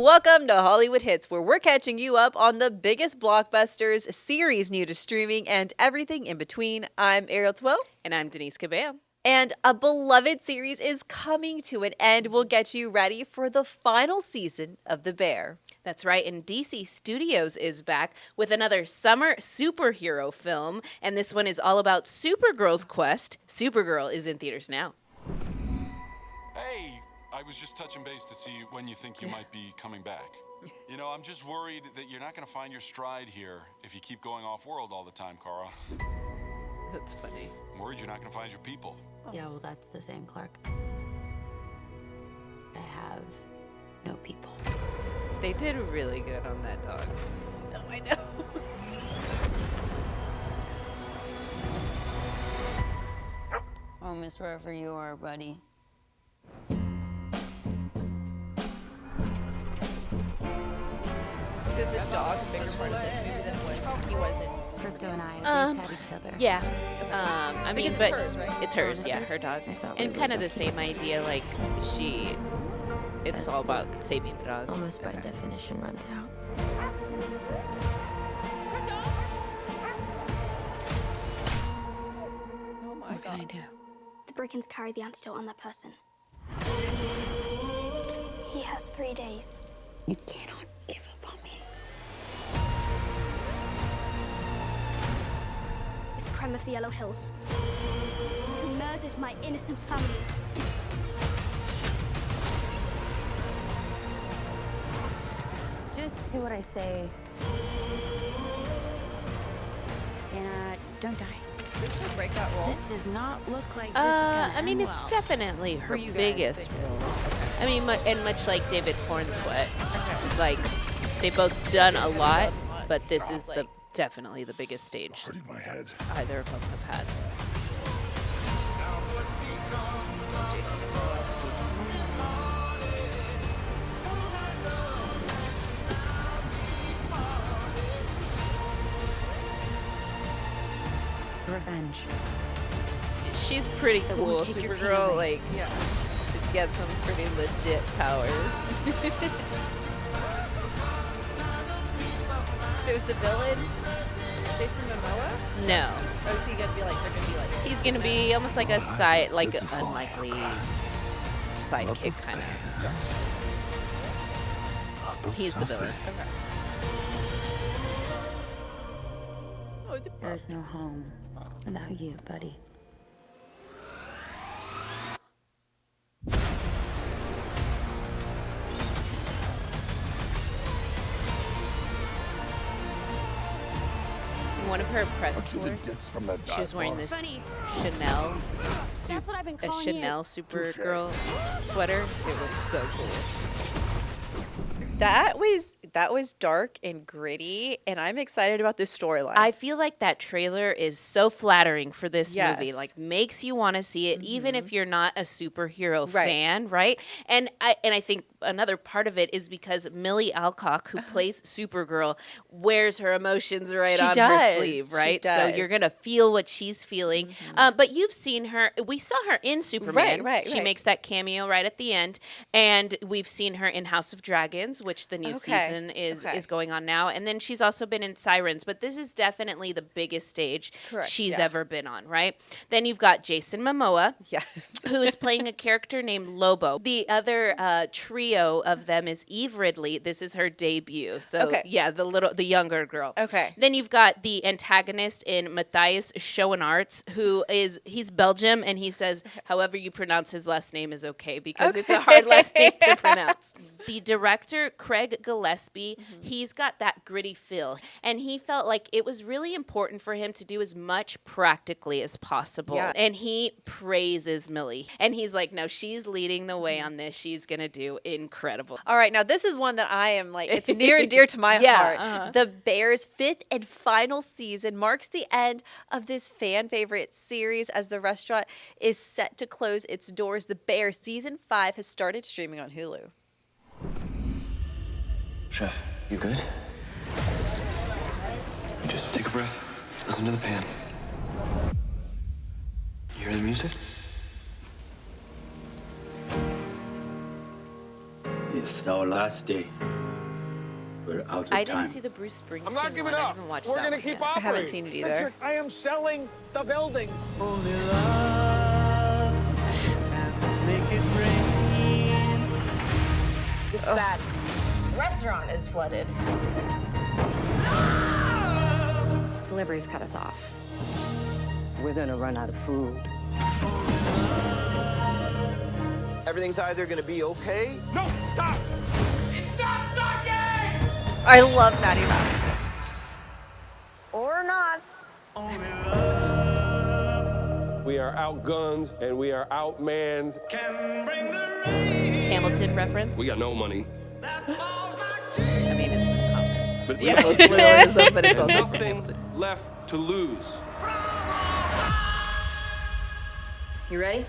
Welcome to Hollywood Hits, where we're catching you up on the biggest blockbusters, series new to streaming, and everything in between. I'm Ariel Two. And I'm Denise Cabello. And a beloved series is coming to an end. We'll get you ready for the final season of The Bear. That's right, and DC Studios is back with another summer superhero film, and this one is all about Supergirl's quest. Supergirl is in theaters now. Hey, I was just touching base to see when you think you might be coming back. You know, I'm just worried that you're not going to find your stride here if you keep going off-world all the time, Kara. That's funny. I'm worried you're not going to find your people. Yeah, well, that's the thing, Clark. I have no people. They did really good on that dog. Oh, I know. Home is wherever you are, buddy. So is the dog a bigger part of this movie than what he was in? Stricto and I always had each other. Yeah. I mean, Because but it's hers, right? it's hers, yeah, her dog. I thought we And were kind of the lucky. same idea, like it's all about saving the dog. Almost by definition runs out. Oh my What can I do? The Brickens carry the antidote on that person. He has 3 days. You cannot give up on me. It's the crime of the Yellow Hills. Who murdered my innocent family. Just do what I say. And don't die. Is this her breakout role? This does not look like this is gonna I mean, end it's well. definitely her you guys biggest think? role. I mean, and much like David Cornsweet, like they both done a lot, but this is definitely the biggest stage either of them have had. Revenge. She's pretty It cool, won't take your pain Supergirl. away. Like, she's got some pretty legit powers. So is the villain Jason Momoa? No, Or is he gonna be like, they're gonna be like, he's gonna be almost like a side, like an unlikely sidekick kind of. He's the villain. oh, it's There's no home without you, buddy. One of her press tours, she was wearing this Chanel, Supergirl sweater. It was so cool. That was dark and gritty, and I'm excited about this storyline. I feel like that trailer is so flattering for this movie. Yes. Like, makes you want to see it, even if you're not a superhero Right. fan, right? And I think another part of it is because Millie Alcock, who plays Supergirl, wears her emotions right She on her does. sleeve, She right? So you're does. gonna feel what she's feeling. But you've seen her. We saw her in Superman. Right, She right. makes that cameo right at the end, and we've seen her in House of Dragons, which the new season is going on now. And then she's also been in Sirens, but this is definitely the biggest stage Correct, she's yeah. ever been on, right? Then you've got Jason Momoa, Yes. who is playing a character named Lobo. The other trio of them is Eve Ridley. This is her debut. So Okay. yeah, the younger girl. Okay. Then you've got the antagonist in Matthias Schoenaerts, he's Belgium, and he says however you pronounce his last name is okay because it's a hard last name to pronounce. The director, Craig Gillespie, he's got that gritty feel, and he felt like it was really important for him to do as much practically as possible. Yeah. And he praises Millie, and he's like, no, she's leading the way on this. She's gonna do incredible. All right, now this is one that I am like, it's near and dear to my Yeah, heart. The Bears' 5th and final season marks the end of this fan favorite series as the restaurant is set to close its doors. The Bears season 5 has started streaming on Hulu. Chef, you good? You just take a breath. Listen to the pan. You hear the music? Yes. It's our last day. We're out of I time. didn't see the Bruce Springsteen I'm not giving one. I up. haven't watched We're that gonna one keep yet. I operating. haven't seen it either. Richard, I am selling the building. Only love can make it rain. It's bad. The restaurant is flooded. Deliveries cut us off. We're gonna run out of food. Everything's either gonna be okay. No, stop! It's not sucking! I love Maddie Mouse. Or not. We are outgunned and we are outmanned. Hamilton reference. We got no money. I mean, it's a comment. But Yeah, colloquialism, but it's also from nothing Hamilton. left to lose. You ready?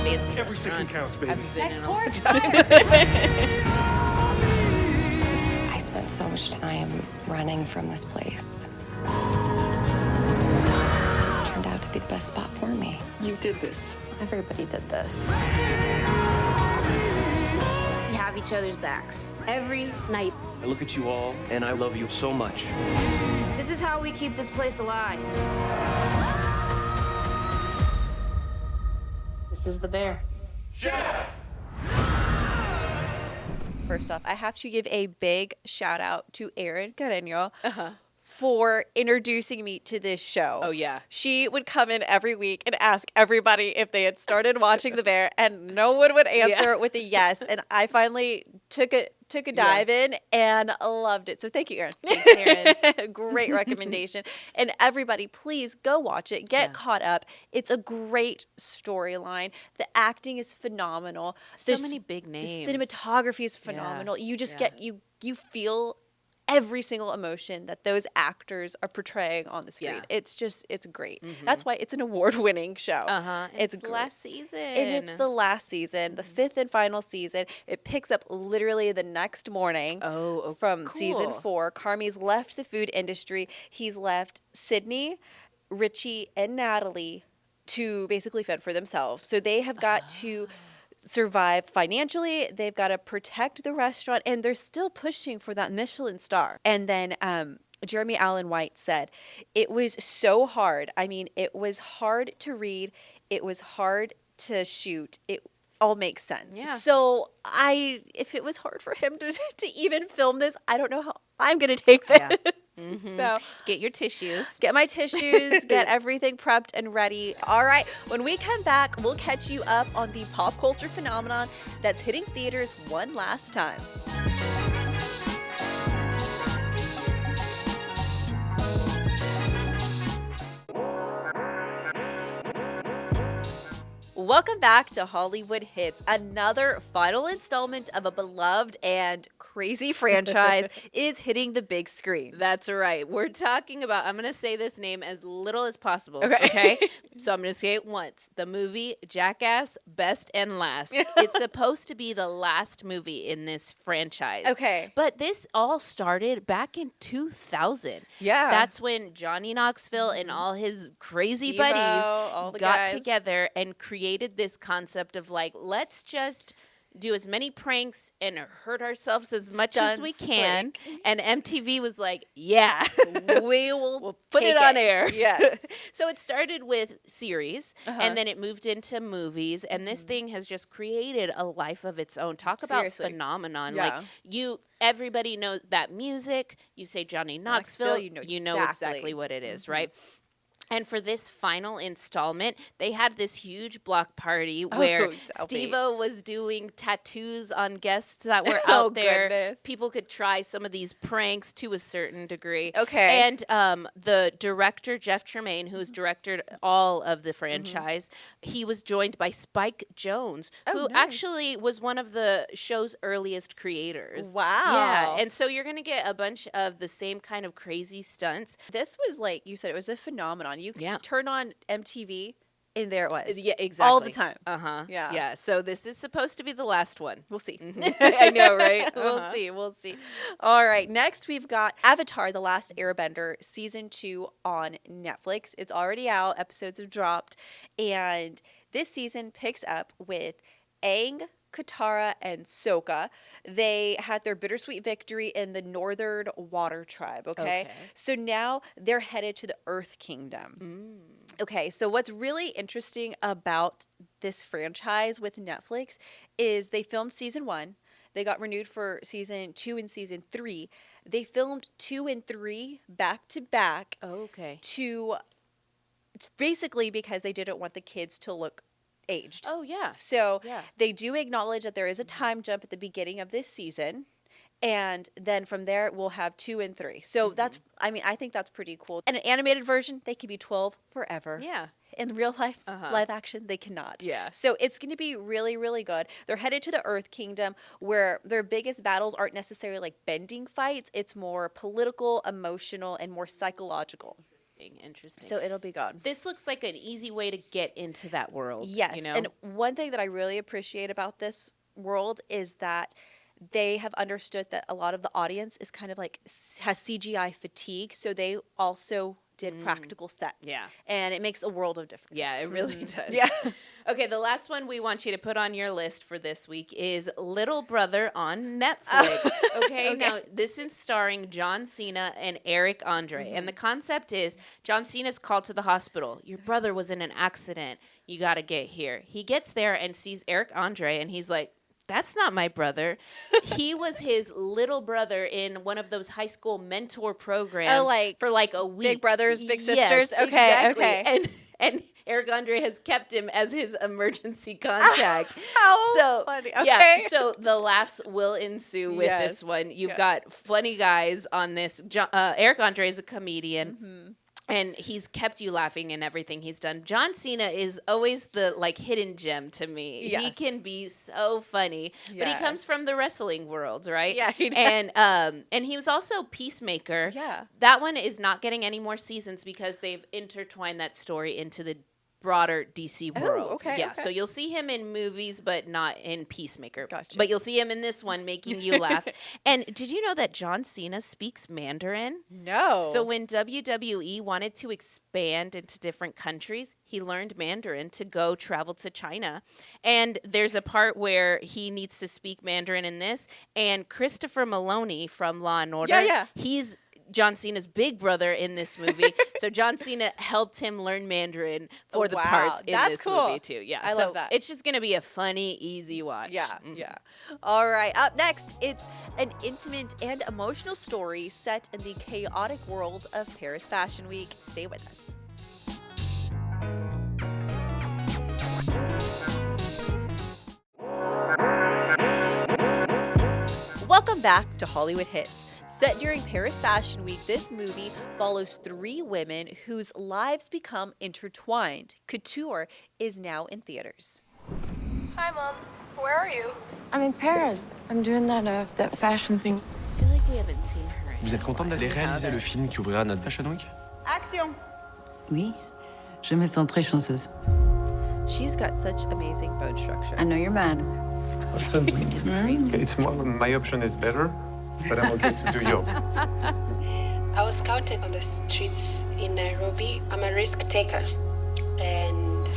Fancy Every second restaurant. counts, baby. Haven't been in a long Next time. I spent so much time running from this place. Turned out to be the best spot for me. You did this. Everybody did this. We have each other's backs. Every night. I look at you all, and I love you so much. This is how we keep this place alive. This is the bear. First off, I have to give a big shout out to Erin Carreño for introducing me to this show. Oh, yeah. She would come in every week and ask everybody if they had started watching The Bear, and no one would answer with a yes. And I finally took a dive in and loved it. So thank you, Erin. Thanks, Erin. Great recommendation. And everybody, please go watch it. Get caught up. It's a great storyline. The acting is phenomenal. So many big names. The cinematography is phenomenal. You just get you feel every single emotion that those actors are portraying on the screen. Yeah. It's great. That's why it's an award-winning show. It's the great. last season. And it's the last season, the fifth and final season. It picks up literally the next morning from season 4. Carmi's left the food industry. He's left Sydney, Richie, and Natalie to basically fend for themselves. So they have got to survive financially. They've got to protect the restaurant, and they're still pushing for that Michelin star. And then Jeremy Allen White said, it was so hard. I mean, it was hard to read. It was hard to shoot. It all makes sense. Yeah. So if it was hard for him to even film this, I don't know how I'm going to take this. Yeah. So Get your tissues. get my tissues, get everything prepped and ready. All right, when we come back, we'll catch you up on the pop culture phenomenon that's hitting theaters one last time. Welcome back to Hollywood Hits. Another final installment of a beloved and crazy franchise is hitting the big screen. That's right. We're talking about, I'm going to say this name as little as possible. Okay. So I'm going to say it once. The movie Jackass, Best and Last. It's supposed to be the last movie in this franchise. Okay. But this all started back in 2000. Yeah. That's when Johnny Knoxville and all his crazy Steve-O, buddies all the got guys. together and created this concept of like, let's just do as many pranks and hurt ourselves as much as we Stunts, can. And MTV was like, yeah, we will put take it on it. air. Yes. So it started with series and then it moved into movies. And this thing has just created a life of its own. Talk Seriously. about phenomenon. Yeah. Like everybody knows that music. You say Johnny Knoxville, you know exactly what it is, right? And for this final installment, they had this huge block party where Steve-O was doing tattoos on guests that were out there. Goodness. People could try some of these pranks to a certain degree. Okay. And the director, Jeff Tremaine, who's directed all of the franchise, he was joined by Spike Jonze, who actually was one of the show's earliest creators. Wow. Yeah. And so you're going to get a bunch of the same kind of crazy stunts. This was like you said, it was a phenomenon. You could turn on MTV and there it was. Yeah, exactly. All the time. Yeah. Yeah. So this is supposed to be the last one. We'll see. I know, right? We'll see. We'll see. All right. Next, we've got Avatar: The Last Airbender season 2 on Netflix. It's already out. Episodes have dropped. And This season picks up with Aang, Katara, and Sokka. They had their bittersweet victory in the Northern Water Tribe, okay? So now they're headed to the Earth Kingdom. Okay, so what's really interesting about this franchise with Netflix is they filmed season 1. They got renewed for season 2 and season 3. They filmed 2 and 3 back to back. It's basically because they didn't want the kids to look aged. Oh, yeah. So they do acknowledge that there is a time jump at the beginning of this season. And then from there, we'll have 2 and 3. So I think that's pretty cool. And an animated version, they can be 12 forever. Yeah. In real life, live action, they cannot. Yeah. So it's going to be really, really good. They're headed to the Earth Kingdom where their biggest battles aren't necessarily like bending fights. It's more political, emotional, and more psychological. Interesting. So it'll be good. This looks like an easy way to get into that world. Yes. You know? And one thing that I really appreciate about this world is that they have understood that a lot of the audience is kind of like has CGI fatigue. So they also did practical sets. Yeah. And it makes a world of difference. Yeah, it really does. Yeah. Okay, the last one we want you to put on your list for this week is Little Brother on Netflix. Okay, now this is starring John Cena and Eric Andre. And the concept is John Cena's called to the hospital. Your brother was in an accident. You got to get here. He gets there and sees Eric Andre, and he's like, that's not my brother. He was his little brother in one of those high school mentor programs for like a week. Big Brothers, Big Sisters. Yes, Okay, exactly. okay. And Eric Andre has kept him as his emergency contact. How funny. Okay. Yeah, so the laughs will ensue with Yes, this one. You've got funny guys on this. Eric Andre is a comedian. And he's kept you laughing in everything he's done. John Cena is always the like hidden gem to me. Yes. He can be so funny, but he comes from the wrestling world, right? Yeah, he does. And he was also Peacemaker. Yeah. That one is not getting any more seasons because they've intertwined that story into the broader DC world. okay, Yeah, okay. so you'll see him in movies, but not in Peacemaker. Gotcha. But you'll see him in this one making you laugh. And did you know that John Cena speaks Mandarin? No. So when WWE wanted to expand into different countries, he learned Mandarin to go travel to China. And there's a part where he needs to speak Mandarin in this. And Christopher Maloney from Law & Order, he's John Cena's big brother in this movie. So John Cena helped him learn Mandarin for the parts in this movie too. Yeah, I love that. It's just going to be a funny, easy watch. Yeah, yeah. All right, up next, it's an intimate and emotional story set in the chaotic world of Paris Fashion Week. Stay with us. Welcome back to Hollywood Hits. Set during Paris Fashion Week, this movie follows 3 women whose lives become intertwined. Couture is now in theaters. Hi, Mom. Where are you? I'm in Paris. I'm doing that fashion thing. I feel like we haven't seen her. Vous êtes contente d'aller réaliser le film qui ouvrira notre Fashion Week? Action. Oui, je me sens très chanceuse. She's got such amazing bone structure. I know you're mad. It's more, my option is better, but I'm okay to do yours. I was scouted on the streets in Nairobi. I'm a risk taker. And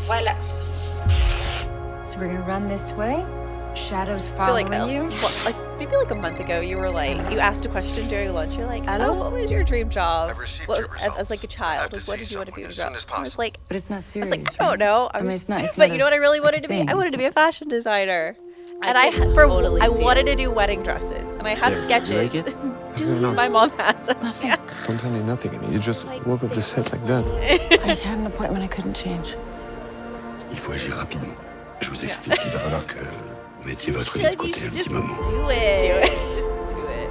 voila. So we're gonna run this way? Shadows So following you? Maybe like a month ago, you were like, you asked a question during lunch. You're like, oh, what was your dream job? I've received your results. As like a child, I have like, to what see did you want to be someone when as you grew soon up? as I was possible. like, But it's not I was serious. like, I don't know. I mean, it's not. It's But not you know what I really wanted to be? I thing. wanted to be a fashion designer. And I can totally I see wanted it. to do wedding dresses, and I have Yeah, you sketches. like it? No. My mom has them. Yeah. Don't tell me nothing. You just woke up the set like that. I had an appointment I couldn't change. Il faut agir rapidement. Je vous explique, il va falloir que vous mettiez votre You vie de côté should un just petit moment. do it. Just do it.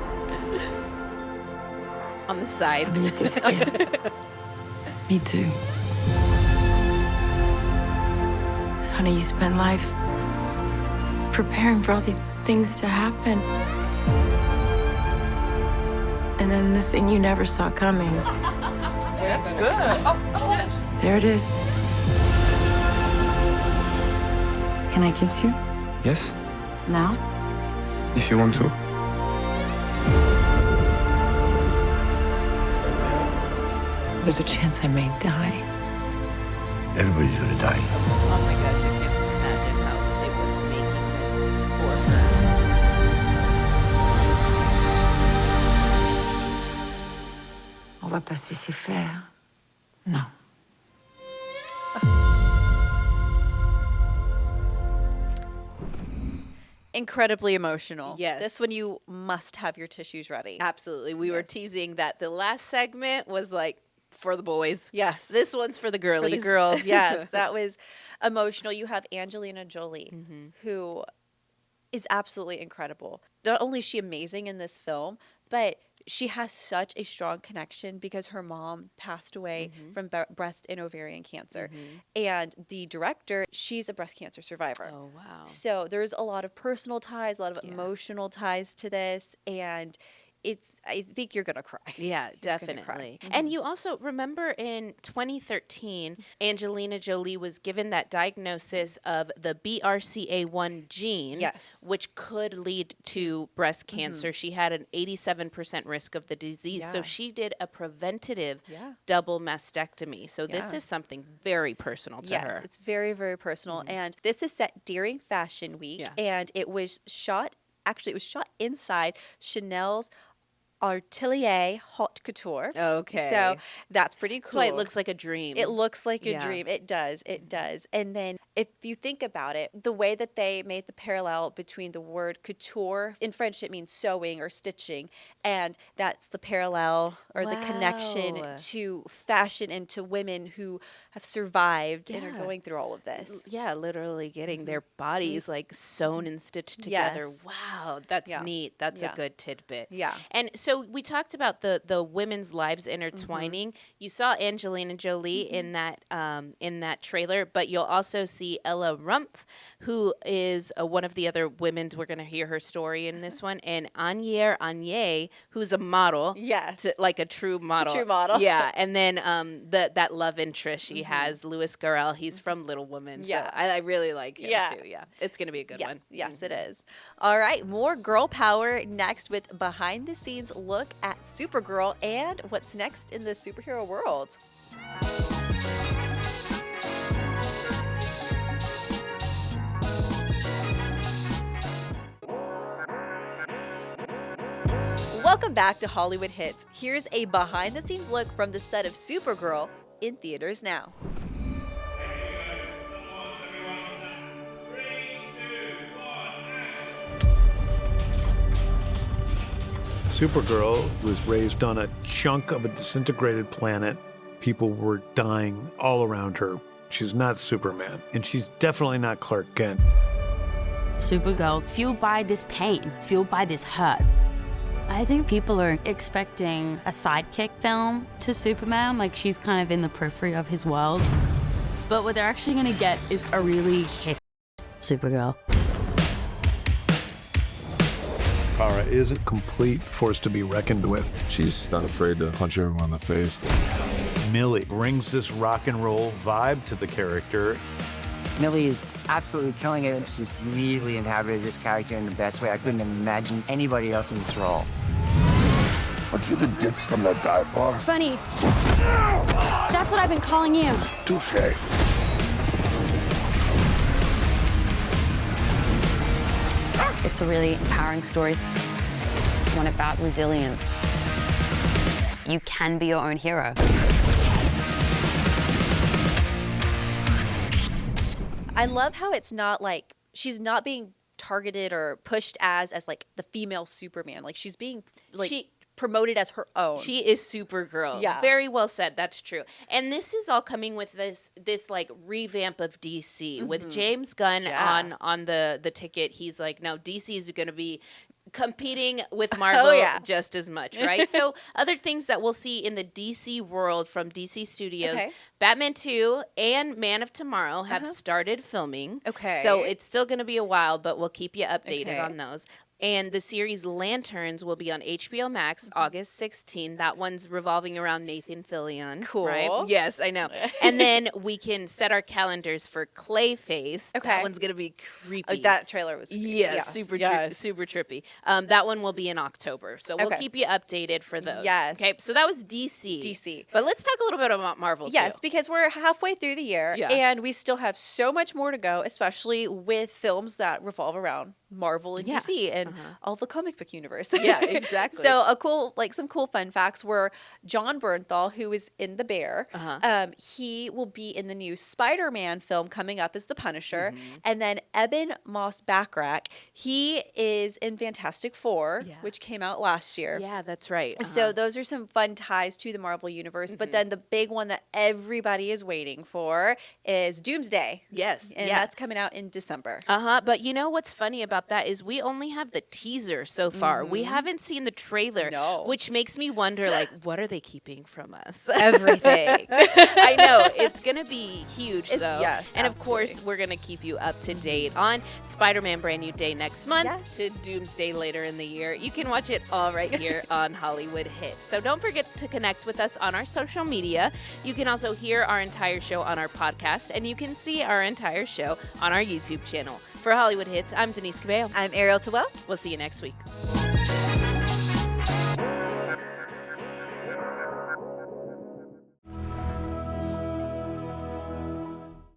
On the side. I've been at this scared. Me too. It's funny, you spend life preparing for all these things to happen. And then the thing you never saw coming. That's good. There it is. Can I kiss you? Yes, Now? if you want to. There's a chance I may die. Everybody's gonna die. Oh my gosh, I can't imagine how it was making this for her. On va pas se laisser faire. Non. Incredibly emotional. Yes. This one you must have your tissues ready. Absolutely. We were teasing that the last segment was like for the boys. Yes. This one's for the girlies. For the girls, yes. That was emotional. You have Angelina Jolie, who is absolutely incredible. Not only is she amazing in this film, but she has such a strong connection because her mom passed away from breast and ovarian cancer. And the director, she's a breast cancer survivor. Oh, wow. So there's a lot of personal ties, a lot of emotional ties to this. And I think you're going to cry. Yeah, definitely. And you also remember in 2013, Angelina Jolie was given that diagnosis of the BRCA1 gene, which could lead to breast cancer. She had an 87% risk of the disease. So she did a preventative double mastectomy. So this is something very personal to her. Yes, it's very, very personal. And this is set during Fashion Week. And it was shot inside Chanel's Atelier Haute Couture. Okay. So that's pretty cool. That's why it looks like a dream. It looks like a dream. It does. It does. And then if you think about it, the way that they made the parallel between the word couture, in French it means sewing or stitching, and that's the parallel or the connection to fashion and to women who have survived and are going through all of this. Yeah, literally getting their bodies like sewn and stitched together. Yes. Wow, that's neat. That's a good tidbit. Yeah. And so we talked about the women's lives intertwining. You saw Angelina Jolie in that trailer, but you'll also see Ella Rumpf, who is one of the other women. We're going to hear her story in this one, and Anye, who's a model. Yes, like a true model. True model. Yeah, and then that love interest she has, Louis Garrel. He's from Little Women. So I really like him too. Yeah, it's going to be a good one. Yes, it is. All right, more girl power next with behind the scenes look at Supergirl and what's next in the superhero world. Welcome back to Hollywood Hits. Here's a behind the scenes look from the set of Supergirl in theaters now. Supergirl was raised on a chunk of a disintegrated planet. People were dying all around her. She's not Superman, and she's definitely not Clark Kent. Supergirl's fueled by this pain, fueled by this hurt. I think people are expecting a sidekick film to Superman, like she's kind of in the periphery of his world. But what they're actually going to get is a really kick Supergirl. Kara is a complete force to be reckoned with. She's not afraid to punch everyone in the face. Millie brings this rock and roll vibe to the character. Millie is absolutely killing it. She's really inhabited this character in the best way. I couldn't imagine anybody else in this role. Aren't you the ditz from that dive bar? Funny. That's what I've been calling you. Touche. It's a really empowering story. One about resilience. You can be your own hero. I love how it's not like she's not being targeted or pushed as like the female Superman. Like she's being promoted as her own. She is Supergirl. Yeah. Very well said. That's true. And this is all coming with this like revamp of DC with James Gunn on the ticket. He's like, no, DC is going to be competing with Marvel just as much, right? So other things that we'll see in the DC world from DC Studios, Batman 2 and Man of Tomorrow have started filming. Okay. So it's still going to be a while, but we'll keep you updated on those. And the series Lanterns will be on HBO Max August 16. That one's revolving around Nathan Fillion. Cool. Right? Yes, I know. And then we can set our calendars for Clayface. Okay. That one's going to be creepy. That trailer was creepy. Yes, super trippy. That one will be in October. So we'll keep you updated for those. Yes. Okay, so that was DC. DC. But let's talk a little bit about Marvel, Yes, too. because we're halfway through the year, Yeah. and we still have so much more to go, especially with films that revolve around Marvel and DC and all the comic book universe. Yeah, exactly. So some cool fun facts were John Bernthal, who is in The Bear. He will be in the new Spider-Man film coming up as the Punisher, and then Eben Moss-Backrack. He is in Fantastic Four, which came out last year. Yeah, that's right. So those are some fun ties to the Marvel universe. But then the big one that everybody is waiting for is Doomsday. Yes. And that's coming out in December. But you know what's funny about that is we only have the teaser so far. We haven't seen the trailer, which makes me wonder, like, what are they keeping from us? Everything. I know. It's going to be huge, though. Yes, and, of course, we're going to keep you up to date on Spider-Man Brand New Day next month to Doomsday later in the year. You can watch it all right here on Hollywood Hits. So don't forget to connect with us on our social media. You can also hear our entire show on our podcast, and you can see our entire show on our YouTube channel. For Hollywood Hits, I'm Denise Cabello. I'm Ariel Tawell. We'll see you next week.